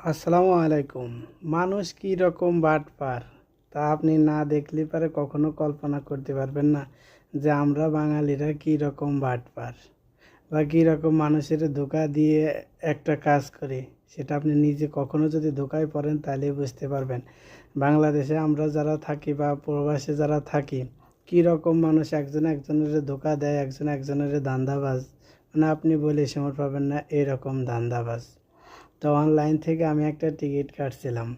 আসসালামু আলাইকুম। মানুষ কী রকম বাটপার তা আপনি না দেখলে পারে কখনো কল্পনা করতে পারবেন না যে আমরা বাঙালিরা কী রকম বাটপার বা কী রকম মানুষের ধোঁকা দিয়ে একটা কাজ করি, সেটা আপনি নিজে কখনো যদি ধোঁকায় পড়েন তাহলে বুঝতে পারবেন বাংলাদেশে আমরা যারা থাকি বা প্রবাসে যারা থাকি কী রকম মানুষ একজন একজনের ধোঁকা দেয়, একজন একজনের ধান্দাবাজ। মানে আপনি বলে সময় পাবেন না এরকম ধান্দাবাজ। তো অনলাইন থেকে আমি একটা টিকিট কাটছিলাম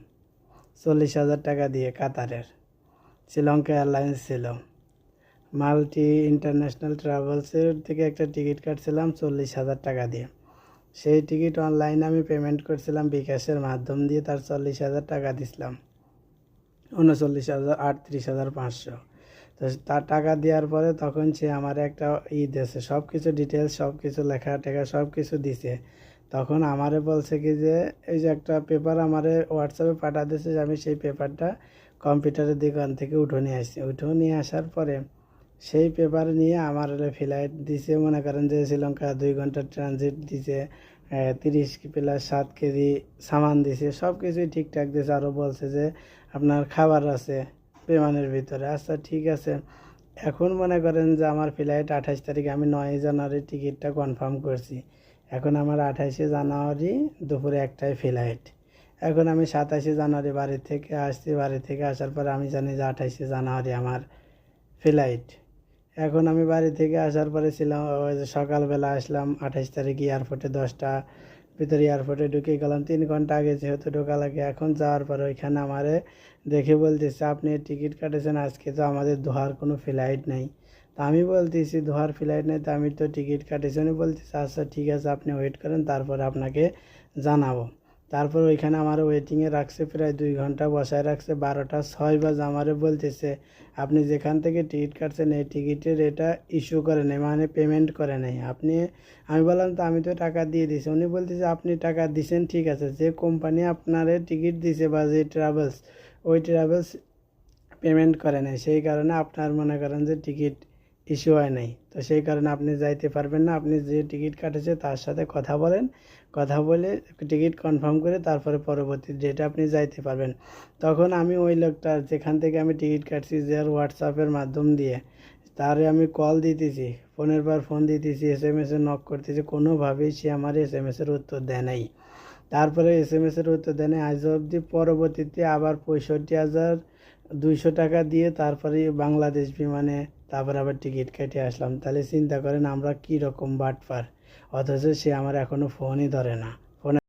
40,000 টাকা দিয়ে, কাতারের শ্রীলঙ্কা এয়ারলাইন্স ছিল। মাল্টি ইন্টারন্যাশনাল ট্রাভেলসের থেকে একটা টিকিট কাটছিলাম 40,000 টাকা দিয়ে। সেই টিকিট অনলাইনে আমি পেমেন্ট করছিলাম বিকাশের মাধ্যম দিয়ে, তার 40,000 টাকা দিছিলাম, 39,000 38,500। তো তার টাকা দেওয়ার পরে তখন সে আমার একটা দিয়েছে, সব কিছু ডিটেলস, সব কিছু লেখা টেখা সব কিছু দিছে। তখন আমারে বলছে কি যে এই যে একটা পেপার আমারে হোয়াটসঅ্যাপে পাঠা দিয়েছে, যে আমি সেই পেপারটা কম্পিউটারের দোকান থেকে উঠে নিয়ে আসছি। উঠে নিয়ে আসার পরে সেই পেপার নিয়ে আমার ফ্লাইট দিছে, মনে করেন যে শ্রীলঙ্কা 2 ঘন্টার ট্রানজিট দিছে, 30+7 কেজি সামান দিছে, সব কিছুই ঠিকঠাক দিছে। আরও বলছে যে আপনার খাবার আছে বিমানের ভিতরে। আচ্ছা ঠিক আছে। এখন মনে করেন যে আমার ফ্লাইট 28 তারিখে, আমি 9 জানুয়ারি টিকিটটা কনফার্ম করছি। এখন আমার 28 জানুয়ারি দুপুরে 1টায় ফ্লাইট। এখন আমি 27 জানুয়ারি বাড়ি থেকে আসছি। বাড়ি থেকে আসার পর আমি জানি যে 28 জানুয়ারি আমার ফ্লাইট। এখন আমি বাড়ি থেকে আসার পরে ছিলাম, ওই যে সকালবেলা আসলাম 28 তারিখ এয়ারপোর্টে, 10টা ভিতরে এয়ারপোর্টে ঢুকে গেলাম। 3 ঘন্টা আগে যেহেতু ঢোকা লাগে। এখন যাওয়ার পরে ওইখানে আমারে দেখে বলতেছে আপনি টিকিট কাটেছেন, আজকে তো আমাদের দোহার কোনো ফ্লাইট নেই। তা আমি বলতেছি দোহার ফ্লাইট নেই, তো আমি তো টিকিট কাটেছি। উনি বলতেছে আচ্ছা ঠিক আছে, আপনি ওয়েট করেন, তারপরে আপনাকে জানাবো। তারপর ওইখানে আমার ওয়েটিংয়ে রাখছে, প্রায় 2 ঘন্টা বসায় রাখছে। 12টা 6 বাজে আমারে বলতেছে আপনি যেখান থেকে টিকিট কাটছেন এই টিকিটের এটা ইস্যু করে নেই, মানে পেমেন্ট করে নেই আপনি। আমি বললাম তো আমি তো টাকা দিয়ে দিয়েছি। উনি বলতেছে আপনি টাকা দিয়েছেন ঠিক আছে, যে কোম্পানি আপনারে টিকিট দিছে বা যে ট্রাভেলস, ওই ট্রাভেলস পেমেন্ট করে নেই, সেই কারণে আপনার মনে করেন যে টিকিট ইস্যু হয় নাই। তো সেই কারণে আপনি যাইতে পারবেন না। আপনি যে টিকিট কাটেছে তার সাথে কথা বলেন, কথা বলে টিকিট কনফার্ম করে তারপরে পরবর্তী ডেটে আপনি যাইতে পারবেন। তখন আমি ওই লোকটার যেখান থেকে আমি টিকিট কাটছি, যার হোয়াটসঅ্যাপের মাধ্যম দিয়ে, তারে আমি কল দিতেছি, ফোনের পর ফোন দিতেছি, এসএমএসে নক করতেছি, কোনোভাবেই সে আমার এসএমএসের উত্তর দেয় নাই। তারপরে এসএমএসের উত্তর দেয় নাই আজ অবধি। পরবর্তীতে আবার 65,200 টাকা দিয়ে তারপরে বাংলাদেশ বিমানে তারপর আবার টিকিট কেটে আসলাম। তাহলে চিন্তা করেন আমরা কী রকম বাটপার, অথচ সে আমার এখনও ফোনই ধরে না।